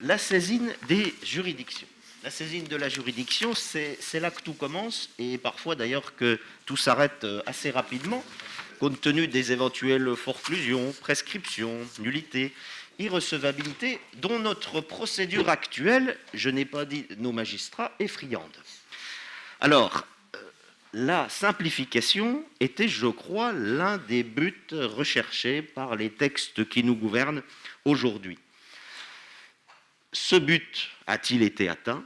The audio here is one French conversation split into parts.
la saisine des juridictions. La saisine de la juridiction, c'est là que tout commence, et parfois d'ailleurs que tout s'arrête assez rapidement, compte tenu des éventuelles forclusions, prescriptions, nullités, irrecevabilité, dont notre procédure actuelle, je n'ai pas dit nos magistrats, est friande. Alors, la simplification était, je crois, l'un des buts recherchés par les textes qui nous gouvernent aujourd'hui. Ce but a-t-il été atteint?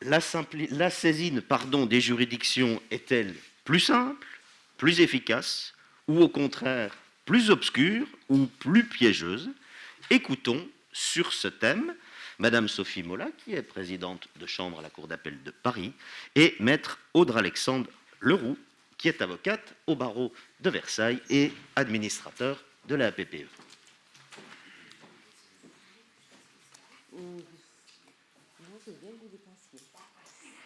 La saisine des juridictions est-elle plus simple, plus efficace, ou au contraire plus obscure ou plus piégeuse? Écoutons sur ce thème Madame Sophie Mola, qui est présidente de chambre à la Cour d'appel de Paris, et Maître Audre-Alexandre Leroux, qui est avocate au barreau de Versailles et administrateur de la APPE.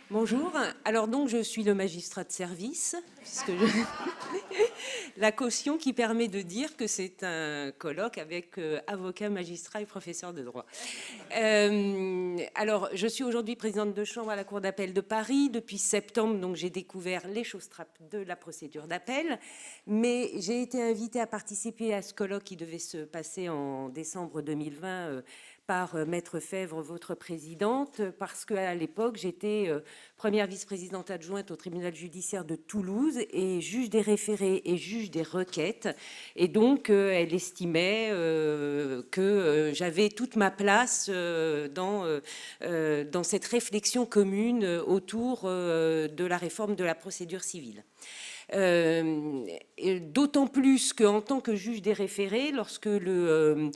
Bonjour, alors donc je suis le magistrat de service, puisque la caution qui permet de dire que c'est un colloque avec avocats, magistrats et professeurs de droit. Alors je suis aujourd'hui présidente de chambre à la Cour d'appel de Paris. Depuis septembre, donc j'ai découvert les choses-trappes de la procédure d'appel, mais j'ai été invitée à participer à ce colloque qui devait se passer en décembre 2020 par Maître Fèvre, votre présidente, parce qu'à l'époque, j'étais première vice-présidente adjointe au tribunal judiciaire de Toulouse et juge des référés et juge des requêtes. Et donc, elle estimait que j'avais toute ma place dans cette réflexion commune autour de la réforme de la procédure civile. D'autant plus qu'en tant que juge des référés, lorsque le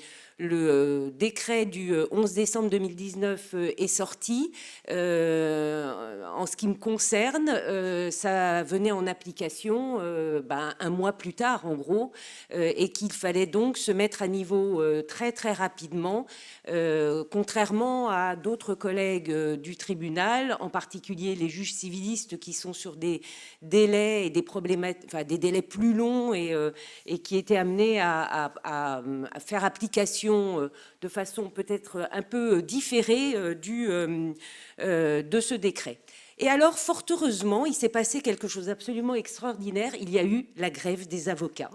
décret du 11 décembre 2019 est sorti, en ce qui me concerne, ça venait en application un mois plus tard, en gros, et qu'il fallait donc se mettre à niveau très, très rapidement, contrairement à d'autres collègues du tribunal, en particulier les juges civilistes qui sont sur des délais et des des délais plus longs et qui étaient amenés à faire application de façon peut-être un peu différée de ce décret. Et alors, fort heureusement, il s'est passé quelque chose d'absolument extraordinaire. Il y a eu la grève des avocats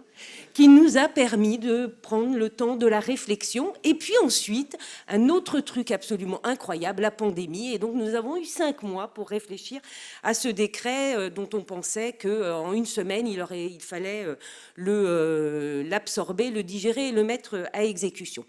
qui nous a permis de prendre le temps de la réflexion. Et puis ensuite, un autre truc absolument incroyable, la pandémie. Et donc, nous avons eu 5 mois pour réfléchir à ce décret dont on pensait qu'en une semaine, il fallait l'absorber, le digérer et le mettre à exécution.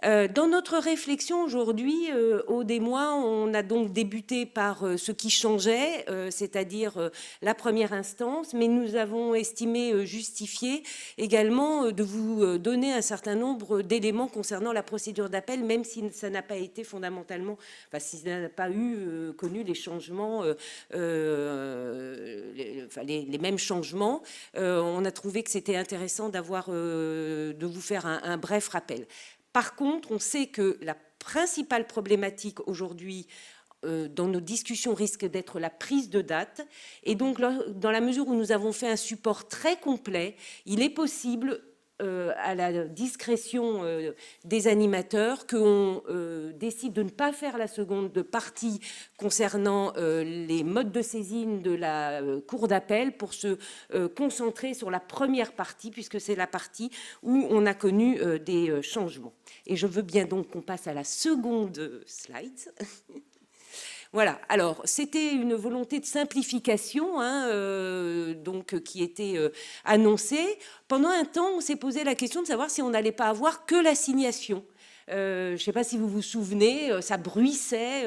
Dans notre réflexion aujourd'hui, Aude et moi, on a donc débuté par ce qui changeait, c'est-à-dire la première instance, mais nous avons estimé justifié également de vous donner un certain nombre d'éléments concernant la procédure d'appel, même si ça n'a pas été fondamentalement, si ça n'a pas connu les changements, les mêmes changements. On a trouvé que c'était intéressant de vous faire un bref rappel. Par contre, on sait que la principale problématique aujourd'hui dans nos discussions risque d'être la prise de date. Et donc, dans la mesure où nous avons fait un support très complet, il est possible, à la discrétion des animateurs, qu'on décide de ne pas faire la seconde partie concernant les modes de saisine de la cour d'appel pour se concentrer sur la première partie, puisque c'est la partie où on a connu des changements. Et je veux bien donc qu'on passe à la seconde slide. Voilà, alors c'était une volonté de simplification qui était annoncée. Pendant un temps, on s'est posé la question de savoir si on n'allait pas avoir que l'assignation. Je ne sais pas si vous vous souvenez, ça bruissait,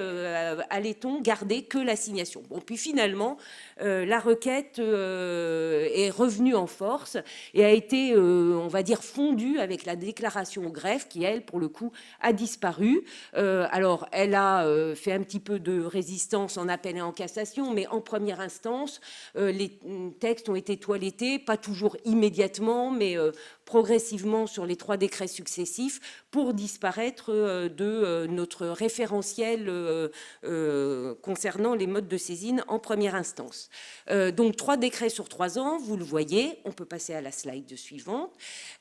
allait-on garder que l'assignation? Bon, puis finalement, la requête est revenue en force et a été, on va dire, fondue avec la déclaration au greffe qui, elle, pour le coup, a disparu. Alors, elle a fait un petit peu de résistance en appel et en cassation, mais en première instance, les textes ont été toilettés, pas toujours immédiatement, mais progressivement sur les 3 décrets successifs pour disparaître de notre référentiel concernant les modes de saisine en première instance. Donc 3 décrets sur 3 ans, vous le voyez, on peut passer à la slide suivante.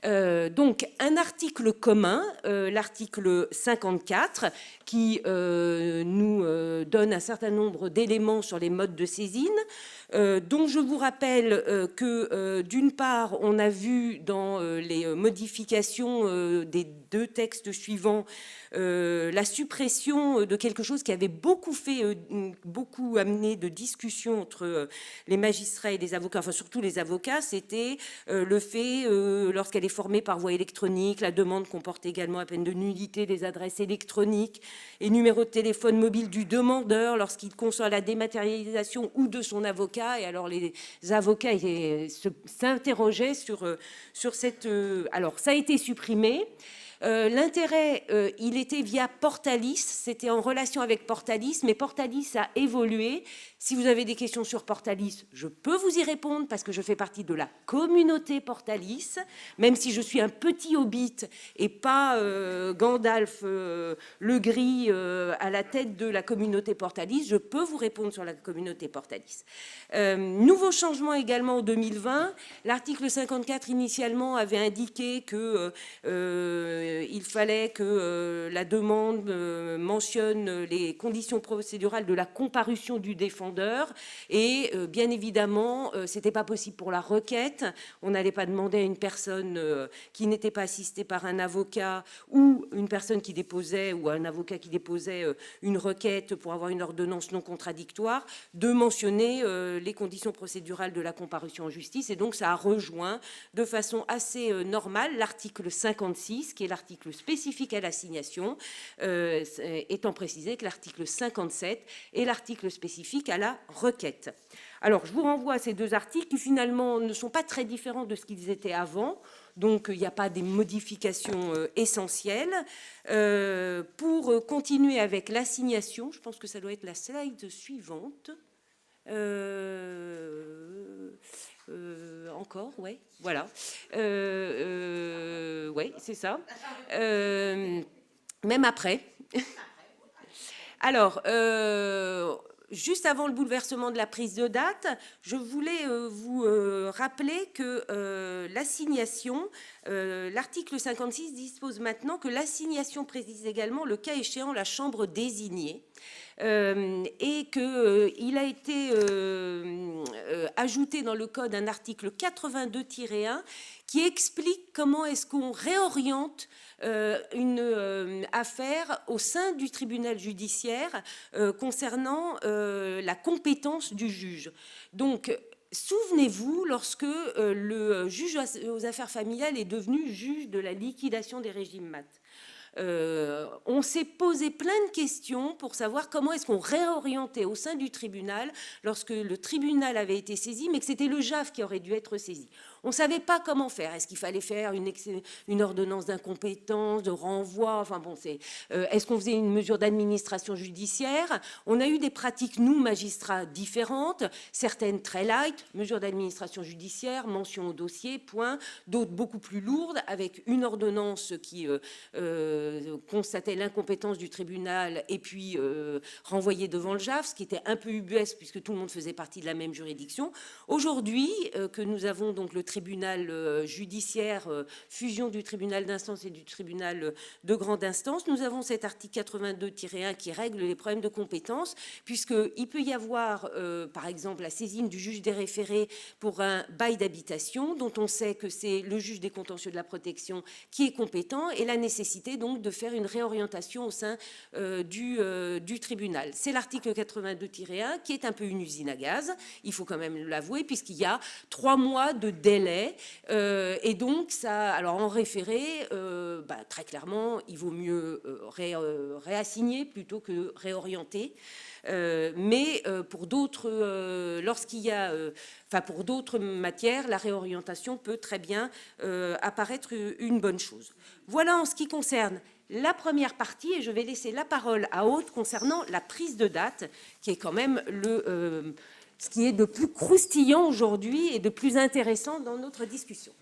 Donc un article commun, l'article 54, qui nous donne un certain nombre d'éléments sur les modes de saisine, dont je vous rappelle que d'une part, on a vu dans les modifications des 2 textes suivants la suppression de quelque chose qui avait beaucoup amené de discussions entre les magistrats et les avocats, enfin surtout les avocats, c'était le fait, lorsqu'elle est formée par voie électronique, la demande comporte également à peine de nullité des adresses électroniques et numéro de téléphone mobile du demandeur lorsqu'il conçoit la dématérialisation ou de son avocat. Et alors les avocats s'interrogeaient sur cette... alors ça a été supprimé. L'intérêt, il était via Portalis, c'était en relation avec Portalis, mais Portalis a évolué. Si vous avez des questions sur Portalis, je peux vous y répondre parce que je fais partie de la communauté Portalis, même si je suis un petit hobbit et pas Gandalf le gris à la tête de la communauté Portalis, je peux vous répondre sur la communauté Portalis. Nouveau changement également en 2020, l'article 54 initialement avait indiqué que il fallait que la demande mentionne les conditions procédurales de la comparution du défendeur et bien évidemment c'était pas possible pour la requête. On n'allait pas demander à une personne qui n'était pas assistée par un avocat ou une personne qui déposait ou un avocat qui déposait une requête pour avoir une ordonnance non contradictoire de mentionner les conditions procédurales de la comparution en justice, et donc ça a rejoint de façon assez normale l'article 56 qui est l'article spécifique à l'assignation, étant précisé que l'article 57 est l'article spécifique à la requête. Alors, je vous renvoie à ces 2 articles qui finalement ne sont pas très différents de ce qu'ils étaient avant, donc il n'y a pas des modifications essentielles. Pour continuer avec l'assignation, je pense que ça doit être la slide suivante. Encore, ouais, voilà. Ouais, c'est ça. Même après. Alors, juste avant le bouleversement de la prise de date, je voulais vous rappeler que l'assignation, l'article 56 dispose maintenant que l'assignation précise également, le cas échéant, la chambre désignée. Et qu'il a été ajouté dans le code un article 82-1 qui explique comment est-ce qu'on réoriente une affaire au sein du tribunal judiciaire concernant la compétence du juge. Donc, souvenez-vous, lorsque le juge aux affaires familiales est devenu juge de la liquidation des régimes mat. On s'est posé plein de questions pour savoir comment est-ce qu'on réorientait au sein du tribunal lorsque le tribunal avait été saisi, mais que c'était le JAF qui aurait dû être saisi. On ne savait pas comment faire. Est-ce qu'il fallait faire une ordonnance d'incompétence, de renvoi, enfin bon, est-ce qu'on faisait une mesure d'administration judiciaire? On a eu des pratiques, nous, magistrats, différentes, certaines très light, mesure d'administration judiciaire, mention au dossier, point, d'autres beaucoup plus lourdes, avec une ordonnance qui constatait l'incompétence du tribunal et puis renvoyait devant le JAF, ce qui était un peu ubuesque puisque tout le monde faisait partie de la même juridiction. Aujourd'hui, que nous avons donc le tribunal judiciaire, fusion du tribunal d'instance et du tribunal de grande instance, nous avons cet article 82-1 qui règle les problèmes de compétence, puisqu'il peut y avoir, par exemple, la saisine du juge des référés pour un bail d'habitation, dont on sait que c'est le juge des contentieux de la protection qui est compétent, et la nécessité donc de faire une réorientation au sein du tribunal. C'est l'article 82-1 qui est un peu une usine à gaz, il faut quand même l'avouer, puisqu'il y a 3 mois de délai. Et donc, ça, alors en référé, très clairement, il vaut mieux réassigner plutôt que réorienter. Mais pour d'autres, lorsqu'il y a, pour d'autres matières, la réorientation peut très bien apparaître une bonne chose. Voilà en ce qui concerne la première partie, et je vais laisser la parole à Aude concernant la prise de date, qui est quand même ce qui est de plus croustillant aujourd'hui et de plus intéressant dans notre discussion.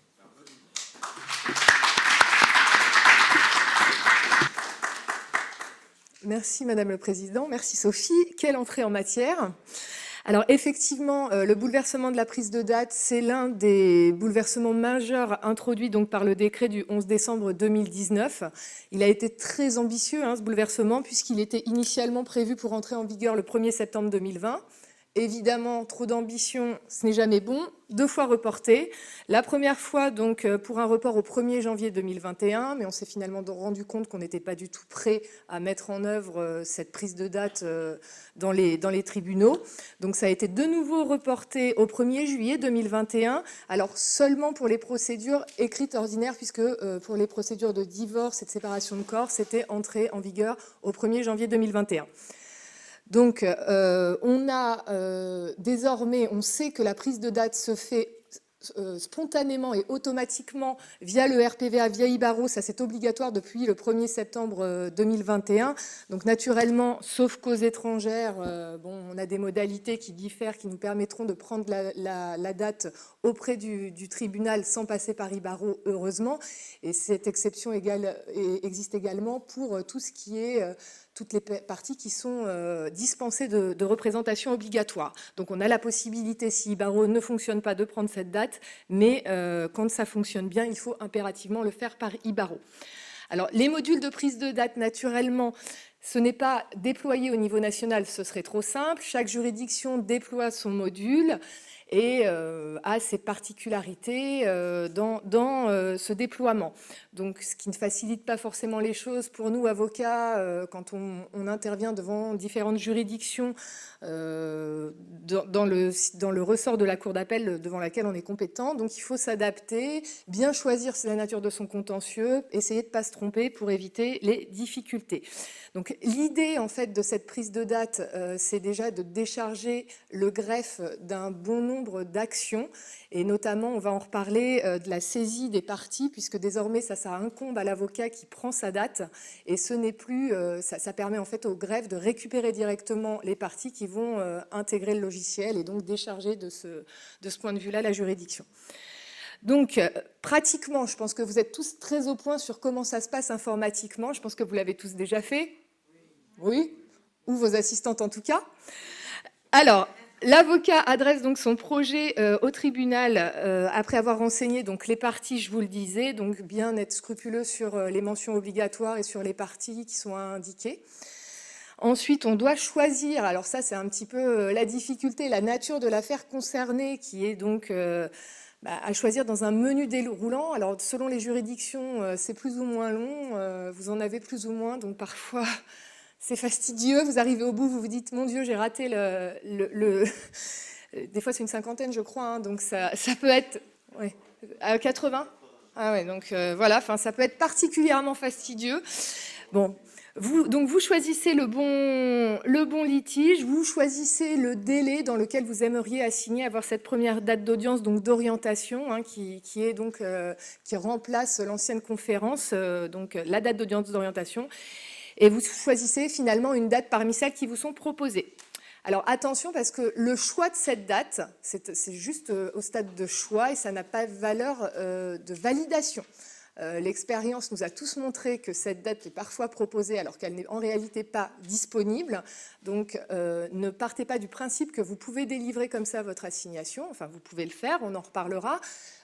Merci Madame le Président, merci Sophie. Quelle entrée en matière. Alors effectivement, le bouleversement de la prise de date, c'est l'un des bouleversements majeurs introduits donc par le décret du 11 décembre 2019. Il a été très ambitieux, ce bouleversement, puisqu'il était initialement prévu pour entrer en vigueur le 1er septembre 2020. Évidemment, trop d'ambition, ce n'est jamais bon. 2 fois reporté. La première fois, donc, pour un report au 1er janvier 2021, mais on s'est finalement rendu compte qu'on n'était pas du tout prêt à mettre en œuvre cette prise de date dans les tribunaux. Donc, ça a été de nouveau reporté au 1er juillet 2021. Alors, seulement pour les procédures écrites ordinaires, puisque pour les procédures de divorce et de séparation de corps, c'était entré en vigueur au 1er janvier 2021. Donc, désormais, on sait que la prise de date se fait spontanément et automatiquement via le RPVA, via Ibaro. Ça, c'est obligatoire depuis le 1er septembre 2021. Donc, naturellement, sauf cause étrangère, on a des modalités qui diffèrent, qui nous permettront de prendre la date auprès du tribunal sans passer par Ibaro, heureusement. Et cette exception existe également pour tout ce qui est toutes les parties qui sont dispensées de représentation obligatoire. Donc on a la possibilité, si Ibaro ne fonctionne pas, de prendre cette date, mais quand ça fonctionne bien, il faut impérativement le faire par Ibaro. Alors les modules de prise de date, naturellement, ce n'est pas déployé au niveau national, ce serait trop simple. Chaque juridiction déploie son module et a ses particularités dans ce déploiement. Donc, ce qui ne facilite pas forcément les choses pour nous, avocats, quand on intervient devant différentes juridictions dans le ressort de la cour d'appel devant laquelle on est compétent. Donc, il faut s'adapter, bien choisir la nature de son contentieux, essayer de ne pas se tromper pour éviter les difficultés. Donc, l'idée, en fait, de cette prise de date, c'est déjà de décharger le greffe d'un bon nombre d'actions. Et notamment, on va en reparler de la saisie des parties, puisque désormais, ça incombe à l'avocat qui prend sa date. Et ce n'est plus, ça permet en fait au greffe de récupérer directement les parties qui vont intégrer le logiciel et donc décharger de ce point de vue-là la juridiction. Donc, pratiquement, je pense que vous êtes tous très au point sur comment ça se passe informatiquement. Je pense que vous l'avez tous déjà fait. Oui, ou vos assistantes en tout cas. Alors, l'avocat adresse donc son projet au tribunal après avoir renseigné donc les parties, je vous le disais, donc bien être scrupuleux sur les mentions obligatoires et sur les parties qui sont indiquées. Ensuite, on doit choisir, alors ça c'est un petit peu la difficulté, la nature de l'affaire concernée qui est donc à choisir dans un menu déroulant. Alors selon les juridictions, c'est plus ou moins long, vous en avez plus ou moins, donc parfois c'est fastidieux, vous arrivez au bout, vous vous dites « Mon Dieu, j'ai raté Des fois, c'est une cinquantaine, je crois, donc ça peut être... Ouais, à 80 ? Ah ouais, donc voilà, ça peut être particulièrement fastidieux. Bon, vous choisissez le bon litige, vous choisissez le délai dans lequel vous aimeriez assigner, avoir cette première date d'audience, donc d'orientation, qui remplace l'ancienne conférence, donc la date d'audience d'orientation. Et vous choisissez finalement une date parmi celles qui vous sont proposées. Alors attention, parce que le choix de cette date, c'est juste au stade de choix et ça n'a pas valeur de validation. L'expérience nous a tous montré que cette date est parfois proposée alors qu'elle n'est en réalité pas disponible. Donc ne partez pas du principe que vous pouvez délivrer comme ça votre assignation. Enfin, vous pouvez le faire, on en reparlera.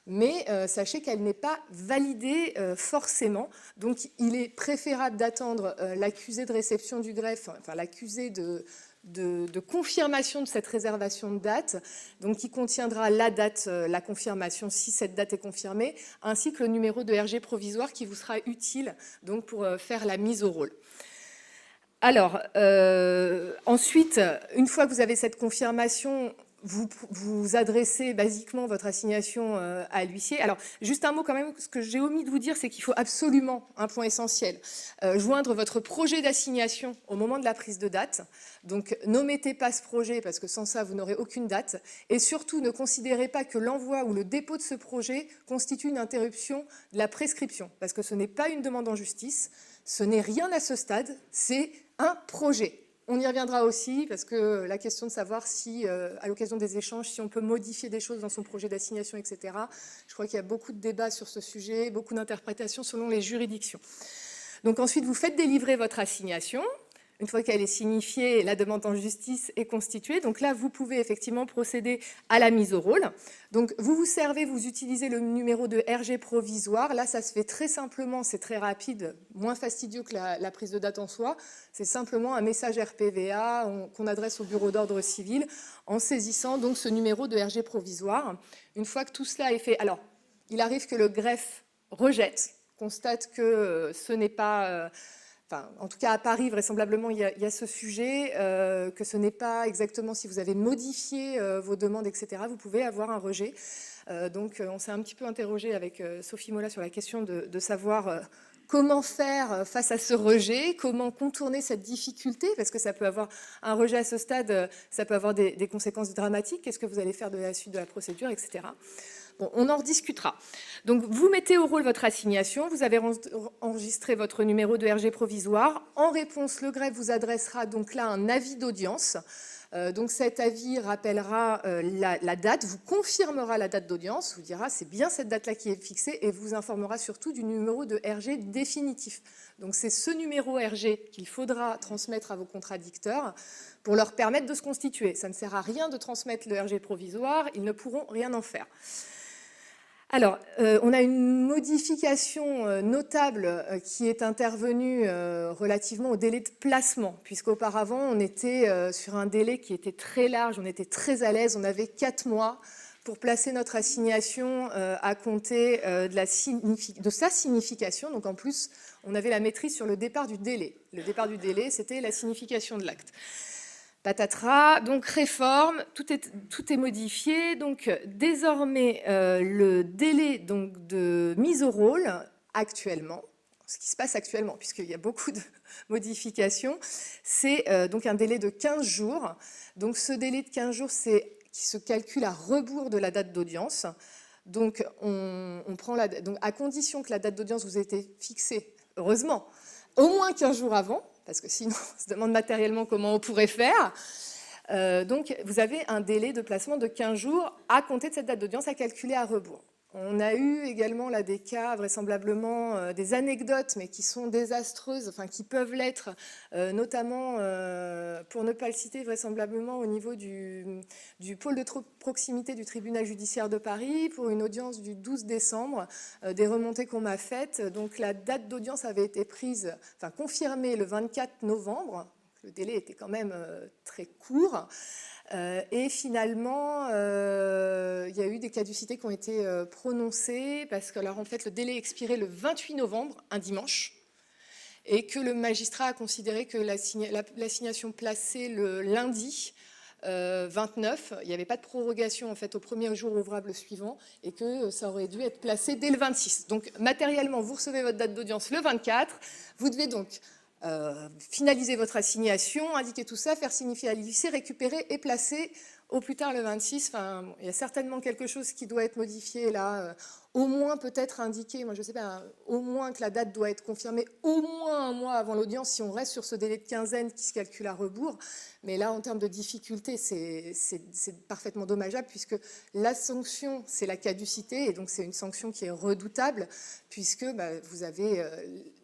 Mais sachez qu'elle n'est pas validée forcément. Donc il est préférable d'attendre l'accusé de réception du greffe, enfin l'accusé de confirmation de cette réservation de date, donc qui contiendra la date, la confirmation si cette date est confirmée, ainsi que le numéro de RG provisoire qui vous sera utile donc pour faire la mise au rôle. Alors, ensuite, une fois que vous avez cette confirmation, vous adressez basiquement votre assignation à l'huissier. Alors, juste un mot quand même, ce que j'ai omis de vous dire, c'est qu'il faut absolument, un point essentiel, joindre votre projet d'assignation au moment de la prise de date. Donc, n'omettez pas ce projet, parce que sans ça, vous n'aurez aucune date. Et surtout, ne considérez pas que l'envoi ou le dépôt de ce projet constitue une interruption de la prescription, parce que ce n'est pas une demande en justice, ce n'est rien à ce stade, c'est un projet. On y reviendra aussi, parce que la question de savoir si, à l'occasion des échanges, si on peut modifier des choses dans son projet d'assignation, etc. Je crois qu'il y a beaucoup de débats sur ce sujet, beaucoup d'interprétations selon les juridictions. Donc ensuite, vous faites délivrer votre assignation. Une fois qu'elle est signifiée, la demande en justice est constituée. Donc là, vous pouvez effectivement procéder à la mise au rôle. Donc vous vous servez, vous utilisez le numéro de RG provisoire. Là, ça se fait très simplement, c'est très rapide, moins fastidieux que la prise de date en soi. C'est simplement un message RPVA qu'on adresse au bureau d'ordre civil en saisissant donc ce numéro de RG provisoire. Une fois que tout cela est fait, alors il arrive que le greffe rejette, constate que ce n'est pas... Enfin, en tout cas, à Paris, vraisemblablement, il y a ce sujet, que ce n'est pas exactement si vous avez modifié vos demandes, etc. Vous pouvez avoir un rejet. Donc, on s'est un petit peu interrogé avec Sophie Mola sur la question de savoir comment faire face à ce rejet, comment contourner cette difficulté, parce que ça peut avoir un rejet à ce stade, ça peut avoir des conséquences dramatiques. Qu'est-ce que vous allez faire de la suite de la procédure, etc. Bon, on en rediscutera. Donc, vous mettez au rôle votre assignation, vous avez enregistré votre numéro de RG provisoire. En réponse, le greffe vous adressera donc là un avis d'audience. Donc, cet avis rappellera la date, vous confirmera la date d'audience, vous dira c'est bien cette date-là qui est fixée et vous informera surtout du numéro de RG définitif. Donc, c'est ce numéro RG qu'il faudra transmettre à vos contradicteurs pour leur permettre de se constituer. Ça ne sert à rien de transmettre le RG provisoire, ils ne pourront rien en faire. Alors, on a une modification notable qui est intervenue relativement au délai de placement, puisqu'auparavant, on était sur un délai qui était très large, on était très à l'aise, on avait 4 mois pour placer notre assignation à compter de sa signification. Donc, en plus, on avait la maîtrise sur le départ du délai. Le départ du délai, c'était la signification de l'acte. Patatras, donc réforme, tout est modifié. Donc désormais, le délai donc, de mise au rôle actuellement, ce qui se passe actuellement, puisqu'il y a beaucoup de modifications, c'est donc un délai de 15 jours. Donc ce délai de 15 jours, c'est qui se calcule à rebours de la date d'audience. Donc on prend donc à condition que la date d'audience vous ait été fixée, heureusement, au moins 15 jours avant, parce que sinon, on se demande matériellement comment on pourrait faire. Donc, vous avez un délai de placement de 15 jours à compter de cette date d'audience à calculer à rebours. On a eu également là des cas, vraisemblablement des anecdotes, mais qui sont désastreuses, enfin qui peuvent l'être, notamment, pour ne pas le citer, vraisemblablement au niveau du pôle de proximité du tribunal judiciaire de Paris, pour une audience du 12 décembre, des remontées qu'on m'a faites. Donc la date d'audience avait été prise, enfin confirmée le 24 novembre. Le délai était quand même très court. Et finalement, il y a eu des caducités qui ont été prononcées parce que, alors, en fait, le délai expirait le 28 novembre, un dimanche, et que le magistrat a considéré que l'assignation placée le lundi 29, il n'y avait pas de prorogation en fait au premier jour ouvrable suivant et que ça aurait dû être placé dès le 26. Donc matériellement, vous recevez votre date d'audience le 24, vous devez donc finaliser votre assignation, indiquer tout ça, faire signifier à l'huissier, récupérer et placer au plus tard le 26. Enfin, bon, il y a certainement quelque chose qui doit être modifié là, au moins peut-être indiqué, moi je sais pas, au moins que la date doit être confirmée au moins un mois avant l'audience si on reste sur ce délai de quinzaine qui se calcule à rebours. Mais là, en termes de difficulté, c'est parfaitement dommageable puisque la sanction, c'est la caducité et donc c'est une sanction qui est redoutable puisque vous avez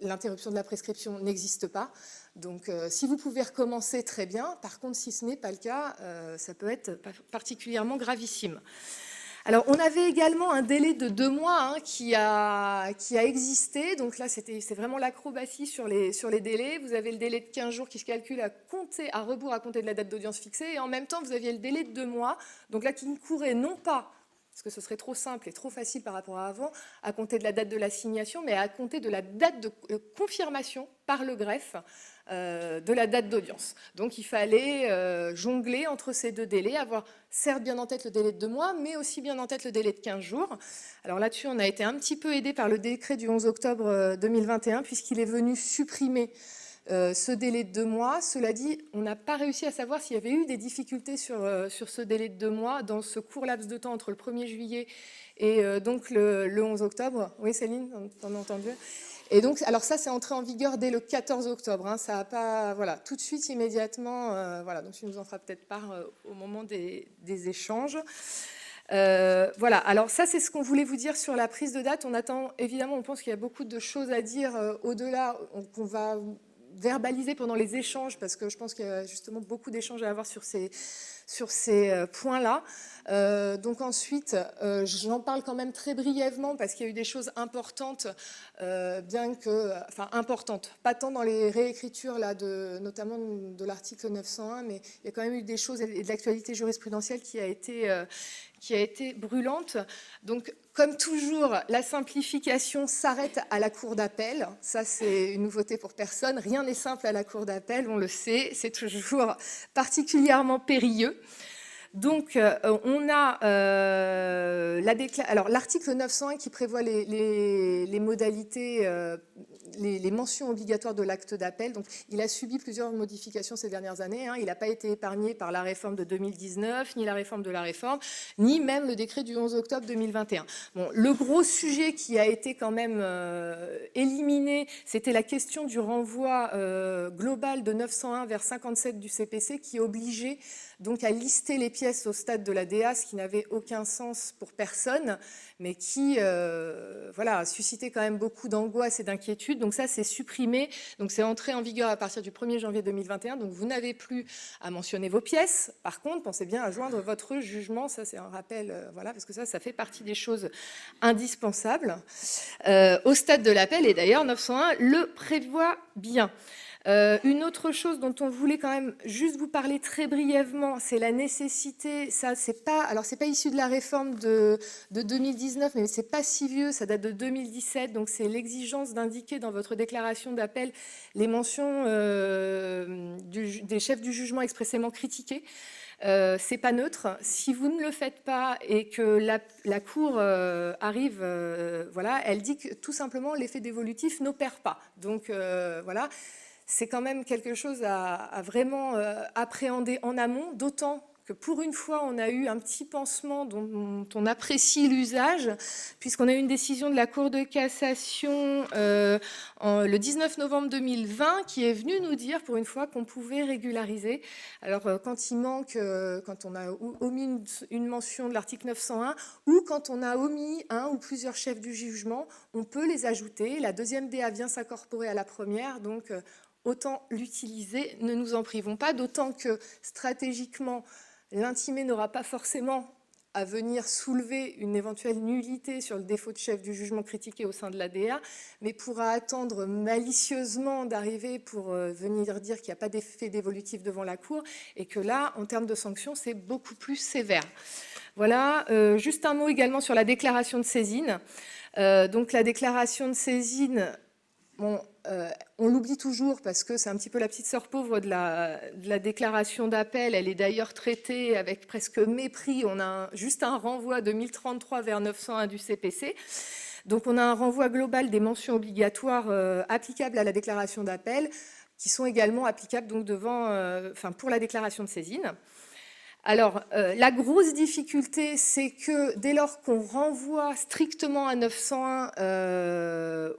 l'interruption de la prescription n'existe pas. Donc, si vous pouvez recommencer, très bien. Par contre, si ce n'est pas le cas, ça peut être particulièrement gravissime. Alors, on avait également un délai de 2 mois qui a existé. Donc là, c'est vraiment l'acrobatie sur les délais. Vous avez le délai de 15 jours qui se calcule à rebours à compter de la date d'audience fixée. Et en même temps, vous aviez le délai de 2 mois. Donc là, qui ne courait non pas, parce que ce serait trop simple et trop facile par rapport à avant, à compter de la date de l'assignation, mais à compter de la date de confirmation par le greffe de la date d'audience. Donc il fallait jongler entre ces deux délais, avoir certes bien en tête le délai de 2 mois, mais aussi bien en tête le délai de 15 jours. Alors là-dessus, on a été un petit peu aidé par le décret du 11 octobre 2021, puisqu'il est venu supprimer ce délai de 2 mois. Cela dit, on n'a pas réussi à savoir s'il y avait eu des difficultés sur ce délai de 2 mois dans ce court laps de temps entre le 1er juillet et donc le 11 octobre. Oui, Céline, t'en as entendu ? Et donc, alors ça, c'est entré en vigueur dès le 14 octobre. Ça n'a pas, voilà, tout de suite, immédiatement. Voilà, donc tu nous en feras peut-être part au moment des échanges. Voilà, alors ça, c'est ce qu'on voulait vous dire sur la prise de date. On attend, évidemment, on pense qu'il y a beaucoup de choses à dire au-delà, qu'on va verbaliser pendant les échanges, parce que je pense qu'il y a justement beaucoup d'échanges à avoir sur ces points-là. Donc ensuite, j'en parle quand même très brièvement, parce qu'il y a eu des choses importantes, importantes, pas tant dans les réécritures, là, notamment de l'article 901, mais il y a quand même eu des choses et de l'actualité jurisprudentielle qui a été brûlante. Donc, comme toujours, la simplification s'arrête à la cour d'appel. Ça, c'est une nouveauté pour personne. Rien n'est simple à la cour d'appel, on le sait. C'est toujours particulièrement périlleux. Donc, on a l'article 901 qui prévoit les modalités, les mentions obligatoires de l'acte d'appel. Donc, il a subi plusieurs modifications ces dernières années. Il n'a pas été épargné par la réforme de 2019, ni la réforme de la réforme, ni même le décret du 11 octobre 2021. Bon, le gros sujet qui a été quand même éliminé, c'était la question du renvoi global de 901 vers 57 du CPC, qui obligeait donc à lister les pièces au stade de la DA, ce qui n'avait aucun sens pour personne, mais qui a suscité quand même beaucoup d'angoisse et d'inquiétude. Donc ça, c'est supprimé. Donc c'est entré en vigueur à partir du 1er janvier 2021. Donc vous n'avez plus à mentionner vos pièces. Par contre, pensez bien à joindre votre jugement. Ça, c'est un rappel, parce que ça fait partie des choses indispensables au stade de l'appel. Et d'ailleurs, 901 le prévoit bien. Une autre chose dont on voulait quand même juste vous parler très brièvement, c'est la nécessité, ça c'est pas issu de la réforme de 2019, mais c'est pas si vieux, ça date de 2017, donc c'est l'exigence d'indiquer dans votre déclaration d'appel les mentions des chefs du jugement expressément critiqués. C'est pas neutre. Si vous ne le faites pas et que la Cour arrive, elle dit que tout simplement l'effet dévolutif n'opère pas. Donc voilà. C'est quand même quelque chose à vraiment appréhender en amont, d'autant que pour une fois, on a eu un petit pansement dont on apprécie l'usage, puisqu'on a eu une décision de la Cour de cassation le 19 novembre 2020 qui est venue nous dire pour une fois qu'on pouvait régulariser. Alors quand il manque, quand on a omis une mention de l'article 901 ou quand on a omis un ou plusieurs chefs du jugement, on peut les ajouter. La deuxième DA vient s'incorporer à la première, donc autant l'utiliser, ne nous en privons pas, d'autant que stratégiquement, l'intimé n'aura pas forcément à venir soulever une éventuelle nullité sur le défaut de chef du jugement critiqué au sein de l'ADA, mais pourra attendre malicieusement d'arriver pour venir dire qu'il n'y a pas d'effet dévolutif devant la Cour, et que là, en termes de sanctions, c'est beaucoup plus sévère. Voilà, juste un mot également sur la déclaration de saisine. Donc la déclaration de saisine, on l'oublie toujours parce que c'est un petit peu la petite sœur pauvre de la déclaration d'appel. Elle est d'ailleurs traitée avec presque mépris. On a juste un renvoi de 1033 vers 901 du CPC. Donc on a un renvoi global des mentions obligatoires applicables à la déclaration d'appel qui sont également applicables donc pour la déclaration de saisine. Alors, la grosse difficulté, c'est que dès lors qu'on renvoie strictement à 901,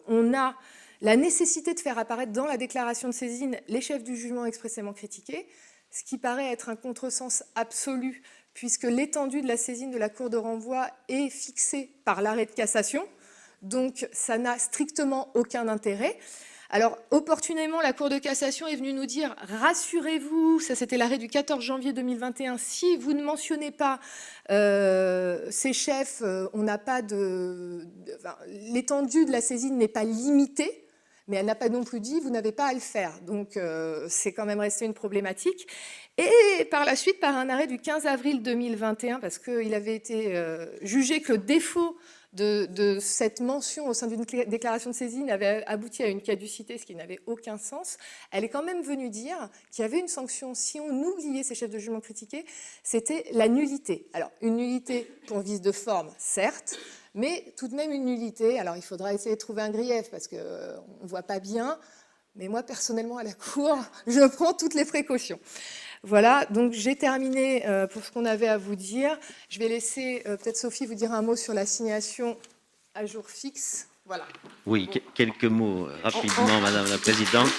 on a la nécessité de faire apparaître dans la déclaration de saisine les chefs du jugement expressément critiqués, ce qui paraît être un contresens absolu, puisque l'étendue de la saisine de la Cour de renvoi est fixée par l'arrêt de cassation, donc ça n'a strictement aucun intérêt. Alors, opportunément, la Cour de cassation est venue nous dire « Rassurez-vous », ça c'était l'arrêt du 14 janvier 2021, si vous ne mentionnez pas ces chefs, on n'a pas l'étendue de la saisine n'est pas limitée, mais elle n'a pas non plus dit « vous n'avez pas à le faire ». Donc, c'est quand même resté une problématique. Et par la suite, par un arrêt du 15 avril 2021, parce qu'il avait été jugé que le défaut de cette mention au sein d'une déclaration de saisine avait abouti à une caducité, ce qui n'avait aucun sens, elle est quand même venue dire qu'il y avait une sanction si on oubliait ces chefs de jugement critiqués, c'était la nullité. Alors, une nullité pour vice de forme, certes, mais tout de même une nullité. Alors, il faudra essayer de trouver un grief, parce qu'on ne voit pas bien, mais moi, personnellement, à la Cour, je prends toutes les précautions. Voilà, donc j'ai terminé pour ce qu'on avait à vous dire. Je vais laisser peut-être Sophie vous dire un mot sur l'assignation à jour fixe. Voilà. Oui, quelques mots rapidement, Madame la Présidente.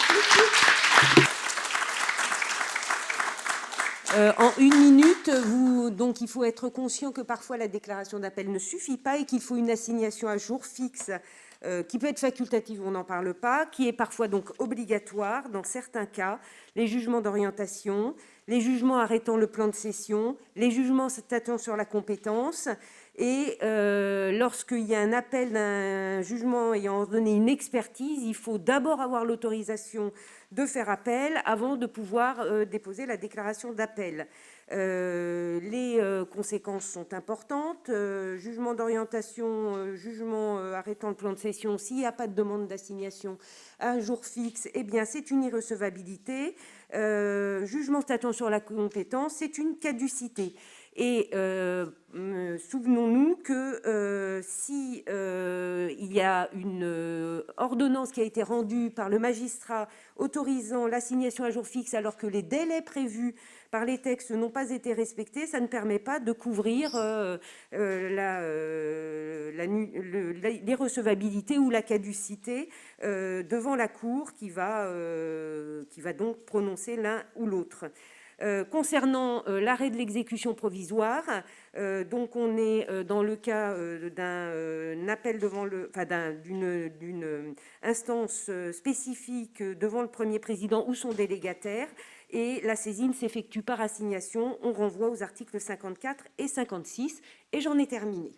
En une minute, donc il faut être conscient que parfois la déclaration d'appel ne suffit pas et qu'il faut une assignation à jour fixe qui peut être facultative, on n'en parle pas, qui est parfois donc obligatoire dans certains cas, les jugements d'orientation, les jugements arrêtant le plan de cession, les jugements statuant sur la compétence. Et lorsqu'il y a un appel d'un jugement ayant ordonné une expertise, il faut d'abord avoir l'autorisation de faire appel avant de pouvoir déposer la déclaration d'appel. Les conséquences sont importantes. Jugement d'orientation, jugement arrêtant le plan de cession, s'il n'y a pas de demande d'assignation à un jour fixe, eh bien c'est une irrecevabilité. Jugement statuant sur la compétence, c'est une caducité. Et souvenons-nous que si il y a une ordonnance qui a été rendue par le magistrat autorisant l'assignation à jour fixe alors que les délais prévus par les textes n'ont pas été respectés, ça ne permet pas de couvrir l'irrecevabilité ou la caducité devant la Cour qui va donc prononcer l'un ou l'autre. Concernant l'arrêt de l'exécution provisoire, donc on est dans le cas d'un appel devant d'une instance spécifique devant le premier président ou son délégataire, et la saisine s'effectue par assignation. On renvoie aux articles 54 et 56, et j'en ai terminé.